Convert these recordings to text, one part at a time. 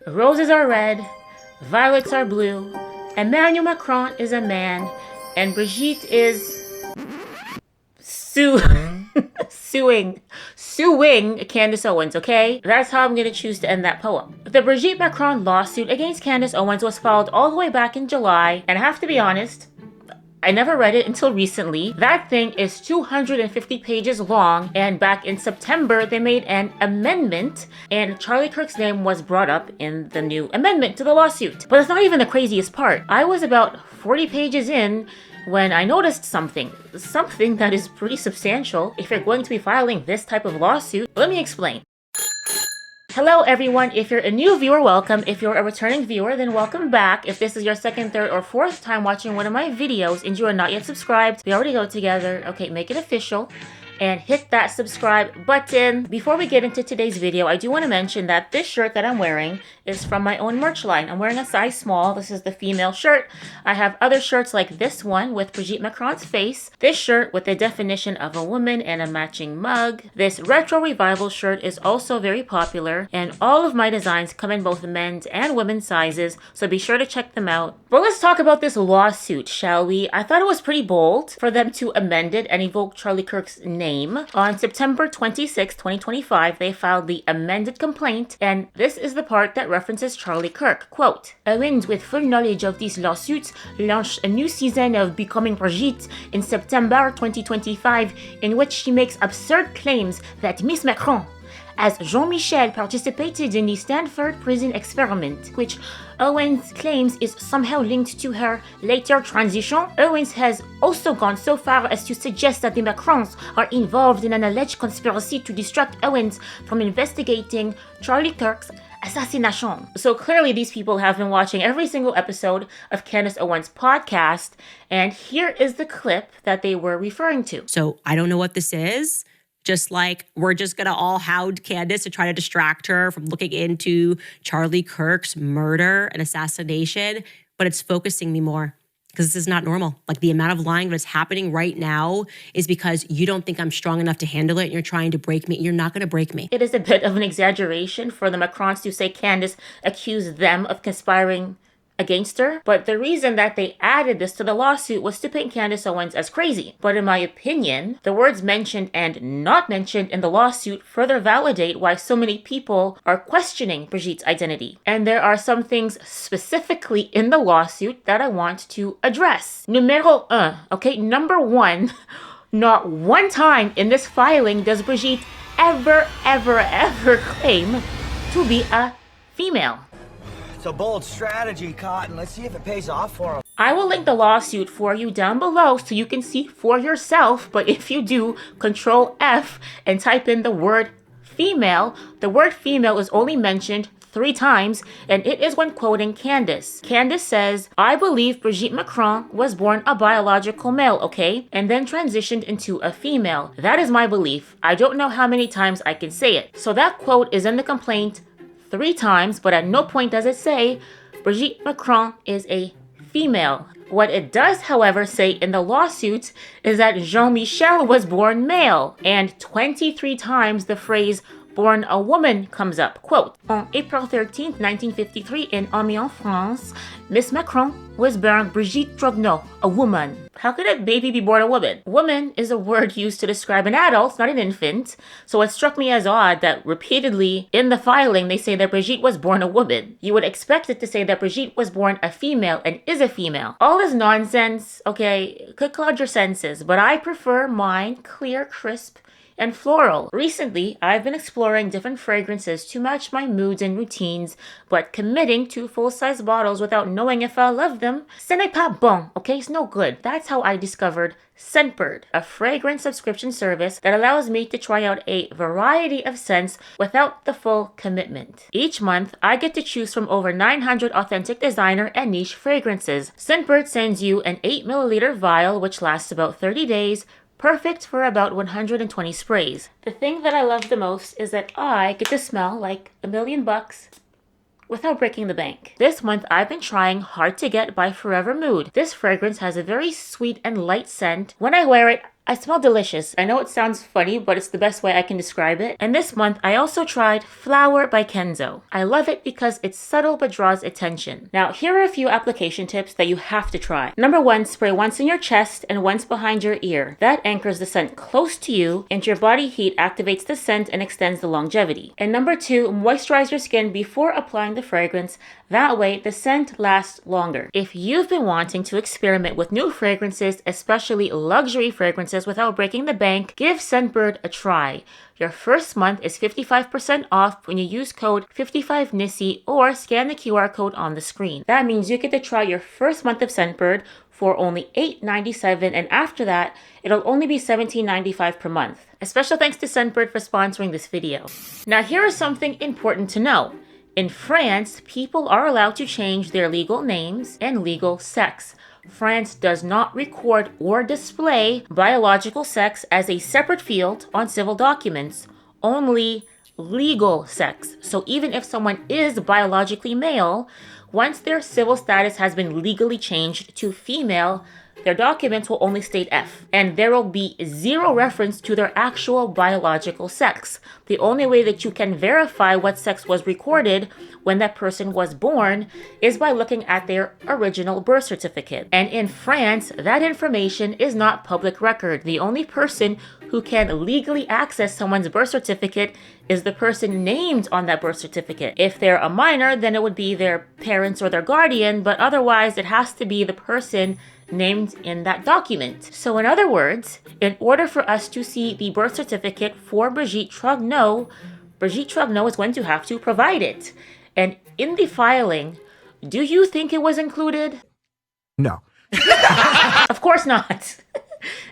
Roses are red, violets are blue, Emmanuel Macron is a man, and Brigitte is suing Candace Owens, okay? That's how I'm gonna choose to end that poem. The Brigitte Macron lawsuit against Candace Owens was filed all the way back in July, and I have to be honest, I never read it until recently. That thing is 250 pages long, and back in September, they made an amendment, and Charlie Kirk's name was brought up in the new amendment to the lawsuit. But it's not even the craziest part. I was about 40 pages in when I noticed something that is pretty substantial if you're going to be filing this type of lawsuit. Let me explain. Hello everyone, if you're a new viewer, welcome. If you're a returning viewer, then welcome back. If this is your second, third, or fourth time watching one of my videos and you are not yet subscribed, we already go together. Okay, make it official and hit that subscribe button. Before we get into today's video, I do want to mention that this shirt that I'm wearing is from my own merch line. I'm wearing a size small. This is the female shirt. I have other shirts like this one with Brigitte Macron's face, this shirt with the definition of a woman and a matching mug. This retro revival shirt is also very popular, and all of my designs come in both men's and women's sizes, so be sure to check them out. But let's talk about this lawsuit, shall we? I thought it was pretty bold for them to amend it and evoke Charlie Kirk's name. On September 26, 2025, they filed the amended complaint, and this is the part that references Charlie Kirk. Quote, Owens, with full knowledge of these lawsuits, launched a new season of Becoming Brigitte in September 2025, in which she makes absurd claims that Miss Macron, as Jean-Michel participated in the Stanford prison experiment, which Owens claims is somehow linked to her later transition. Owens has also gone so far as to suggest that the Macrons are involved in an alleged conspiracy to distract Owens from investigating Charlie Kirk's assassination. So clearly these people have been watching every single episode of Candace Owens' podcast, and here is the clip that they were referring to. So I don't know what this is. Just like we're just going to all hound Candace to try to distract her from looking into Charlie Kirk's murder and assassination. But it's focusing me more because this is not normal. Like the amount of lying that's happening right now is because you don't think I'm strong enough to handle it and you're trying to break me. You're not going to break me. It is a bit of an exaggeration for the Macrons to say Candace accused them of conspiring against her, but the reason that they added this to the lawsuit was to paint Candace Owens as crazy. But in my opinion, the words mentioned and not mentioned in the lawsuit further validate why so many people are questioning Brigitte's identity. And there are some things specifically in the lawsuit that I want to address. Numero un, okay, number one, not one time in this filing does Brigitte ever claim to be a female. It's a bold strategy, Cotton. Let's see if it pays off for him. I will link the lawsuit for you down below so you can see for yourself, but if you do, Control F and type in the word female. The word female is only mentioned 3 times, and it is when quoting Candace. Candace says, I believe Brigitte Macron was born a biological male, okay? And then transitioned into a female. That is my belief. I don't know how many times I can say it. So that quote is in the complaint 3 times, but at no point does it say Brigitte Macron is a female. What it does, however, say in the lawsuit is that Jean-Michel was born male, and 23 times the phrase born a woman comes up. Quote, On April 13th, 1953 in Amiens, France, Miss Macron was born Brigitte Trogneau, a woman. How could a baby be born a woman? Woman is a word used to describe an adult, not an infant. So it struck me as odd that repeatedly in the filing they say that Brigitte was born a woman. You would expect it to say that Brigitte was born a female and is a female. All this nonsense, okay, could cloud your senses, but I prefer mine clear, crisp, and floral. Recently, I've been exploring different fragrances to match my moods and routines, but committing to full-size bottles without knowing if I love them, ce n'est pas bon, okay? It's no good. That's how I discovered Scentbird, a fragrance subscription service that allows me to try out a variety of scents without the full commitment. Each month, I get to choose from over 900 authentic designer and niche fragrances. Scentbird sends you an 8 milliliter vial, which lasts about 30 days, perfect for about 120 sprays. The thing that I love the most is that I get to smell like $1 million without breaking the bank. This month, I've been trying Hard to Get by Forever Mood. This fragrance has a very sweet and light scent. When I wear it, I smell delicious. I know it sounds funny, but it's the best way I can describe it. And this month, I also tried Flower by Kenzo. I love it because it's subtle but draws attention. Now, here are a few application tips that you have to try. Number 1, spray once in your chest and once behind your ear. That anchors the scent close to you, and your body heat activates the scent and extends the longevity. And number 2, moisturize your skin before applying the fragrance. That way, the scent lasts longer. If you've been wanting to experiment with new fragrances, especially luxury fragrances without breaking the bank, give Scentbird a try. Your first month is 55% off when you use code 55NissCee or scan the QR code on the screen. That means you get to try your first month of Scentbird for only $8.97, and after that, it'll only be $17.95 per month. A special thanks to Scentbird for sponsoring this video. Now, here is something important to know. In France, people are allowed to change their legal names and legal sex. France does not record or display biological sex as a separate field on civil documents, only legal sex. So even if someone is biologically male, once their civil status has been legally changed to female, their documents will only state F, and there will be zero reference to their actual biological sex. The only way that you can verify what sex was recorded when that person was born is by looking at their original birth certificate. And in France, that information is not public record. The only person who can legally access someone's birth certificate is the person named on that birth certificate. If they're a minor, then it would be their parents or their guardian, but otherwise it has to be the person named in that document. So in other words, in order for us to see the birth certificate for Brigitte Trogneau is going to have to provide it. And in the filing, do you think it was included? No. Of course not.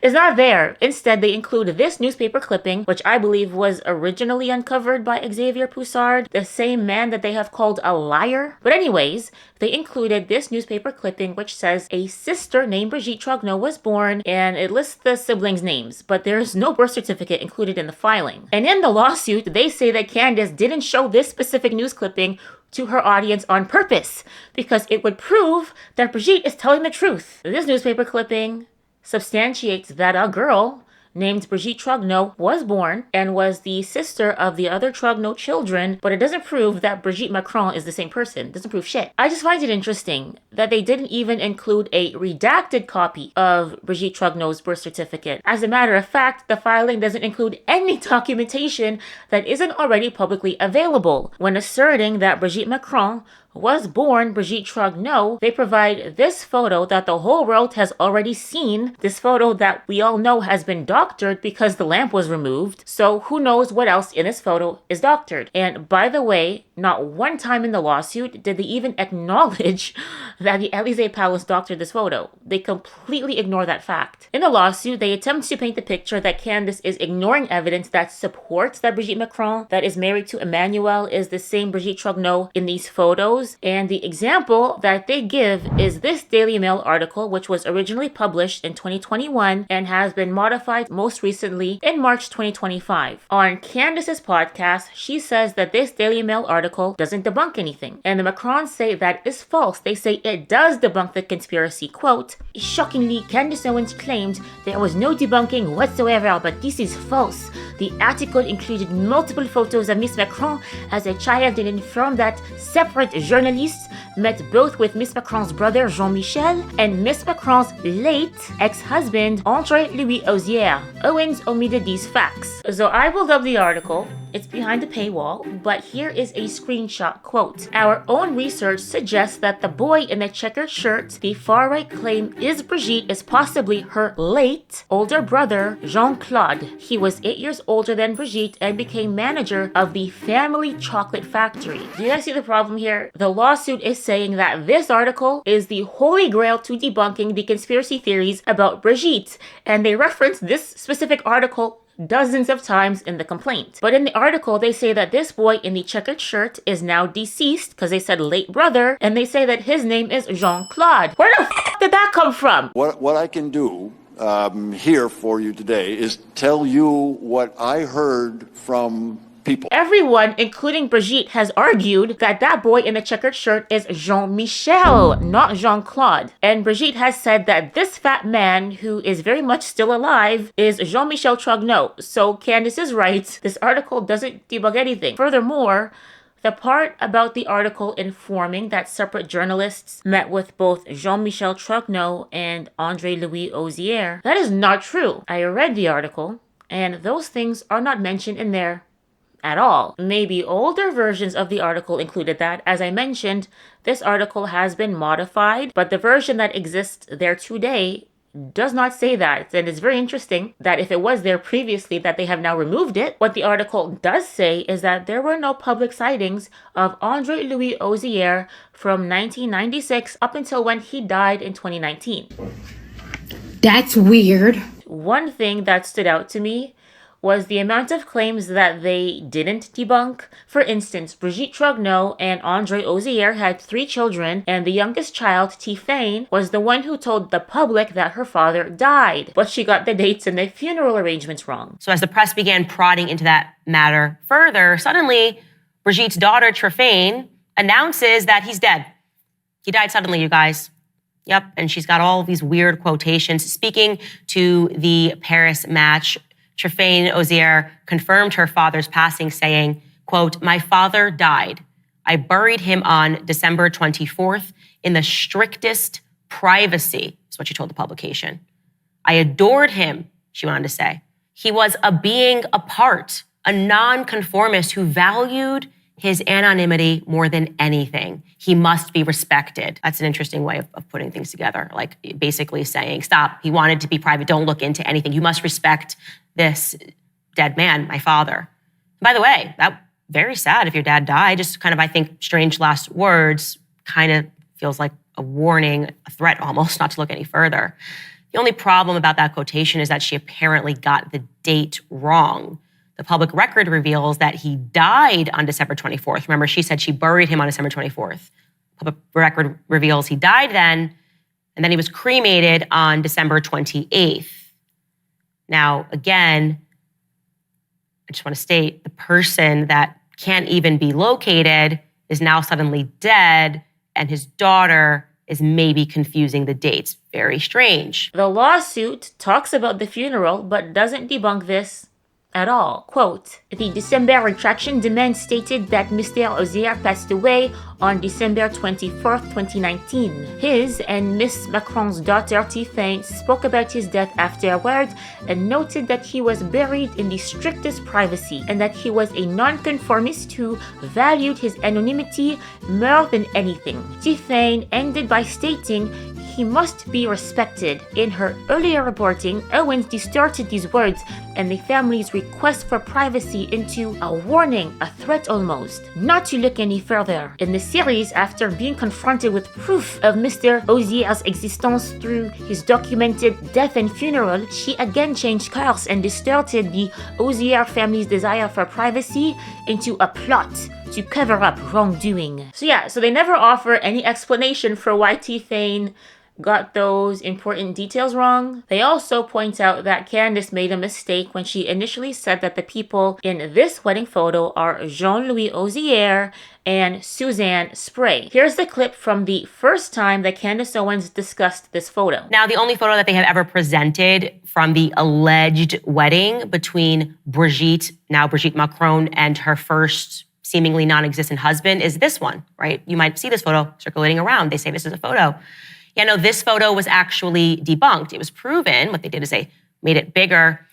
It's not there. Instead, they include this newspaper clipping, which I believe was originally uncovered by Xavier Poussard, the same man that they have called a liar. But anyways, they included this newspaper clipping, which says a sister named Brigitte Trogneau was born, and it lists the siblings' names, but there's no birth certificate included in the filing. And in the lawsuit, they say that Candace didn't show this specific news clipping to her audience on purpose, because it would prove that Brigitte is telling the truth. This newspaper clipping substantiates that a girl named Brigitte Trogneau was born and was the sister of the other Trogneau children, but it doesn't prove that Brigitte Macron is the same person. It doesn't prove shit. I just find it interesting that they didn't even include a redacted copy of Brigitte Trogneau's birth certificate. As a matter of fact, the filing doesn't include any documentation that isn't already publicly available. When asserting that Brigitte Macron was born Brigitte Trogneau, they provide this photo that the whole world has already seen, this photo that we all know has been doctored because the lamp was removed, so who knows what else in this photo is doctored. And by the way, not one time in the lawsuit did they even acknowledge that the Elysee Palace doctored this photo. They completely ignore that fact. In the lawsuit, they attempt to paint the picture that Candace is ignoring evidence that supports that Brigitte Macron, that is married to Emmanuel, is the same Brigitte Trogneau in these photos. And the example that they give is this Daily Mail article, which was originally published in 2021 and has been modified most recently in March 2025. On Candace's podcast, she says that this Daily Mail article doesn't debunk anything. And the Macrons say that is false. They say it does debunk the conspiracy. Quote, "Shockingly, Candace Owens claimed there was no debunking whatsoever, but this is false. The article included multiple photos of Miss Macron as a child and informed that separate journalists met both with Miss Macron's brother Jean-Michel and Miss Macron's late ex-husband André-Louis Ozier. Owens omitted these facts." So I pulled up the article. It's behind the paywall, but here is a screenshot. Quote, "Our own research suggests that the boy in the checkered shirt the far-right claim is Brigitte is possibly her late older brother, Jean-Claude. He was 8 years older than Brigitte and became manager of the family chocolate factory." Do you guys see the problem here? The lawsuit is saying that this article is the holy grail to debunking the conspiracy theories about Brigitte, and they reference this specific article dozens of times in the complaint. But in the article, they say that this boy in the checkered shirt is now deceased because they said late brother, and they say that his name is Jean-Claude. Where the did that come from? What I can do here for you today is tell you what I heard from people. Everyone, including Brigitte, has argued that that boy in the checkered shirt is Jean-Michel, not Jean-Claude. And Brigitte has said that this fat man, who is very much still alive, is Jean-Michel Trogneau. So Candace is right. This article doesn't debug anything. Furthermore, the part about the article informing that separate journalists met with both Jean-Michel Trogneau and André-Louis Ozier, that is not true. I read the article, and those things are not mentioned in there at all. Maybe older versions of the article included that. As I mentioned, this article has been modified, but the version that exists there today does not say that. And it's very interesting that if it was there previously, that they have now removed it. What the article does say is that there were no public sightings of André-Louis Ozier from 1996 up until when he died in 2019. That's weird. One thing that stood out to me was the amount of claims that they didn't debunk. For instance, Brigitte Trogneau and André Ozier had 3 children, and the youngest child, Tiffane, was the one who told the public that her father died, but she got the dates and the funeral arrangements wrong. So as the press began prodding into that matter further, suddenly Brigitte's daughter, Tiffane, announces that he's dead. He died suddenly, you guys. Yep, and she's got all these weird quotations. Speaking to the Paris match, Tiffane Ozier confirmed her father's passing, saying, quote, "My father died. I buried him on December 24th in the strictest privacy," is what she told the publication. "I adored him," she went on to say. "He was a being apart, a nonconformist who valued his anonymity more than anything. He must be respected." That's an interesting way of putting things together, like basically saying, stop, he wanted to be private, don't look into anything. You must respect this dead man, my father. By the way, that very sad if your dad died. Just kind of, I think, strange last words, kind of feels like a warning, a threat almost, not to look any further. The only problem about that quotation is that she apparently got the date wrong. The public record reveals that he died on December 24th. Remember, she said she buried him on December 24th. Public record reveals he died then, and then he was cremated on December 28th. Now, again, I just want to state the person that can't even be located is now suddenly dead, and his daughter is maybe confusing the dates. Very strange. The lawsuit talks about the funeral, but doesn't debunk this at all. Quote, "The December retraction demand stated that Mr. Ozier passed away on December 24th, 2019. His and Miss Macron's daughter, Tiffane, spoke about his death afterward and noted that he was buried in the strictest privacy and that he was a nonconformist who valued his anonymity more than anything." Tiffane ended by stating he must be respected. In her earlier reporting, Owens distorted these words and the family's request for privacy into a warning, a threat almost, not to look any further. In the series, after being confronted with proof of Mr. Ozier's existence through his documented death and funeral, she again changed course and distorted the Ozier family's desire for privacy into a plot to cover up wrongdoing. So they never offer any explanation for why Tiffane got those important details wrong. They also point out that Candace made a mistake when she initially said that the people in this wedding photo are Jean-Louis Ozier and Suzanne Spray. Here's the clip from the first time that Candace Owens discussed this photo. Now, the only photo that they have ever presented from the alleged wedding between Brigitte, now Brigitte Macron, and her first seemingly non-existent husband is this one, right? You might see this photo circulating around. They say this is a photo. Yeah, no, this photo was actually debunked. It was proven, what they did is they made it bigger,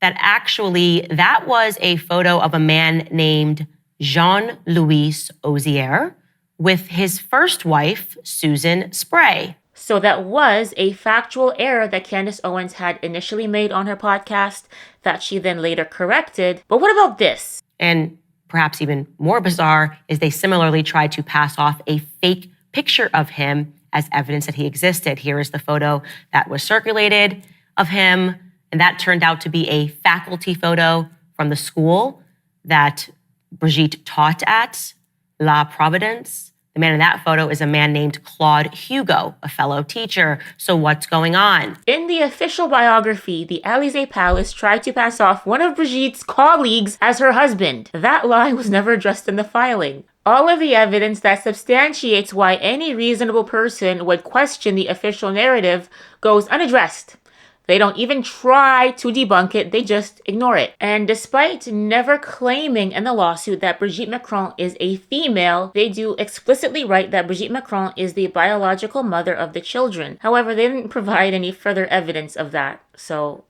that actually that was a photo of a man named Jean-Louis Ozier with his first wife, Susan Spray. So that was a factual error that Candace Owens had initially made on her podcast that she then later corrected. But what about this? And perhaps even more bizarre is they similarly tried to pass off a fake picture of him as evidence that he existed. Here is the photo that was circulated of him, and that turned out to be a faculty photo from the school that Brigitte taught at, La Providence, the The man in that photo is a man named Claude Hugo, a fellow teacher. So what's going on? In the official biography, the Élysée Palace tried to pass off one of Brigitte's colleagues as her husband. That lie was never addressed in the filing. All of the evidence that substantiates why any reasonable person would question the official narrative goes unaddressed. They don't even try to debunk it, they just ignore it. And despite never claiming in the lawsuit that Brigitte Macron is a female, they do explicitly write that Brigitte Macron is the biological mother of the children. However, they didn't provide any further evidence of that. So,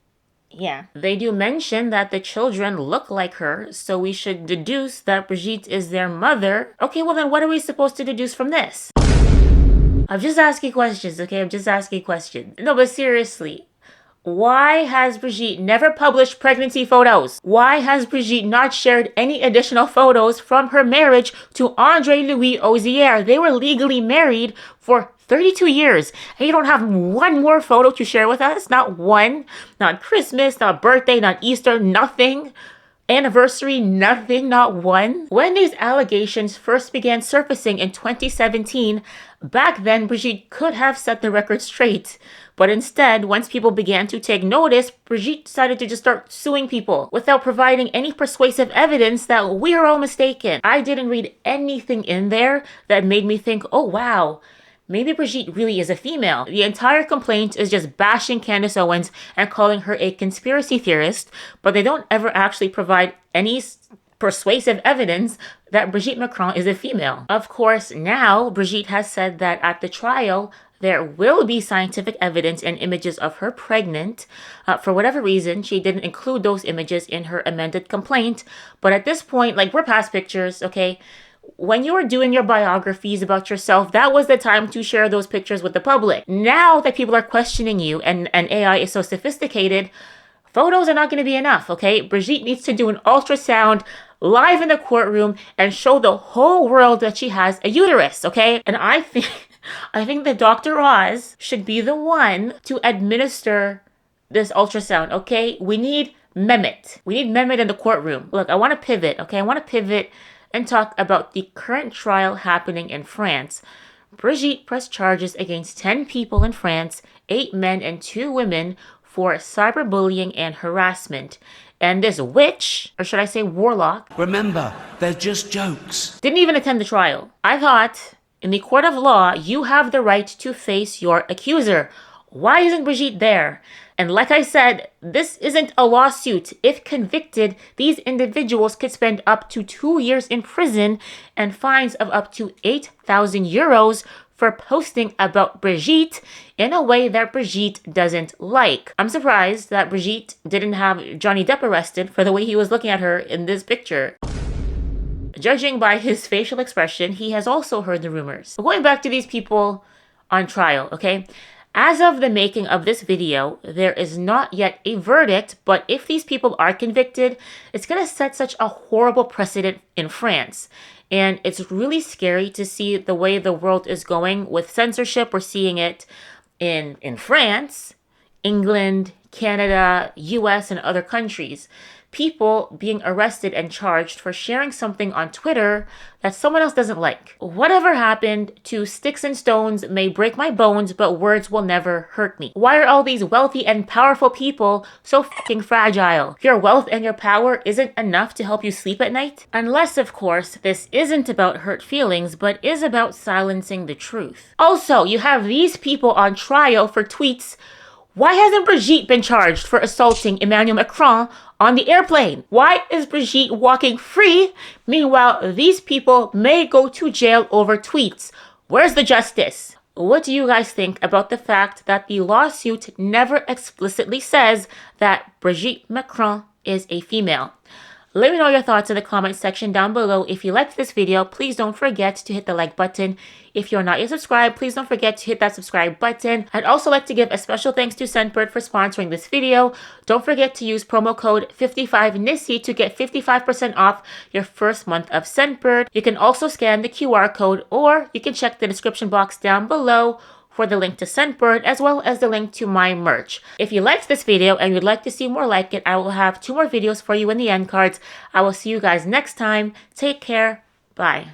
yeah. They do mention that the children look like her, so we should deduce that Brigitte is their mother. Okay, well then what are we supposed to deduce from this? I'm just asking questions, okay? I'm just asking questions. No, but seriously. Why has Brigitte never published pregnancy photos? Why has Brigitte not shared any additional photos from her marriage to André-Louis Ozier? They were legally married for 32 years. And you don't have one more photo to share with us? Not one. Not Christmas, not birthday, not Easter, nothing. Anniversary, nothing, not one. When these allegations first began surfacing in 2017, back then Brigitte could have set the record straight. But instead, once people began to take notice, Brigitte decided to just start suing people without providing any persuasive evidence that we're all mistaken. I didn't read anything in there that made me think, oh wow, maybe Brigitte really is a female. The entire complaint is just bashing Candace Owens and calling her a conspiracy theorist, but they don't ever actually provide any persuasive evidence that Brigitte Macron is a female. Of course, now Brigitte has said that at the trial, there will be scientific evidence and images of her pregnant. For whatever reason, she didn't include those images in her amended complaint. But at this point, like, we're past pictures, okay? When you were doing your biographies about yourself, that was the time to share those pictures with the public. Now that people are questioning you and AI is so sophisticated, photos are not going to be enough, okay? Brigitte needs to do an ultrasound live in the courtroom and show the whole world that she has a uterus, okay? And I think that Dr. Oz should be the one to administer this ultrasound, okay? We need Mehmet. We need Mehmet in the courtroom. Look, I want to pivot, okay? I want to pivot and talk about the current trial happening in France. Brigitte pressed charges against 10 people in France, 8 men and 2 women, for cyberbullying and harassment. And this witch, or should I say warlock, remember, they're just jokes, didn't even attend the trial. I thought, in the court of law, you have the right to face your accuser. Why isn't Brigitte there? And like I said, this isn't a lawsuit. If convicted, these individuals could spend up to 2 years in prison and fines of up to 8,000 euros for posting about Brigitte in a way that Brigitte doesn't like. I'm surprised that Brigitte didn't have Johnny Depp arrested for the way he was looking at her in this picture. Judging by his facial expression, he has also heard the rumors. Going back to these people on trial, okay? As of the making of this video, there is not yet a verdict, but if these people are convicted, it's going to set such a horrible precedent in France. And it's really scary to see the way the world is going with censorship. We're seeing it in France, England, Canada, US, and other countries. People being arrested and charged for sharing something on Twitter that someone else doesn't like. Whatever happened to sticks and stones may break my bones, but words will never hurt me. Why are all these wealthy and powerful people so fucking fragile? Your wealth and your power isn't enough to help you sleep at night? Unless, of course, this isn't about hurt feelings, but is about silencing the truth. Also, you have these people on trial for tweets. Why hasn't Brigitte been charged for assaulting Emmanuel Macron on the airplane? Why is Brigitte walking free? Meanwhile, these people may go to jail over tweets. Where's the justice? What do you guys think about the fact that the lawsuit never explicitly says that Brigitte Macron is a female? Let me know your thoughts in the comment section down below. If you liked this video, please don't forget to hit the like button. If you're not yet subscribed, please don't forget to hit that subscribe button. I'd also like to give a special thanks to Scentbird for sponsoring this video. Don't forget to use promo code 55NissCee to get 55% off your first month of Scentbird. You can also scan the QR code, or you can check the description box down below for the link to Scentbird, as well as the link to my merch. If you liked this video and you'd like to see more like it, I will have 2 more videos for you in the end cards. I will see you guys next time. Take care. Bye.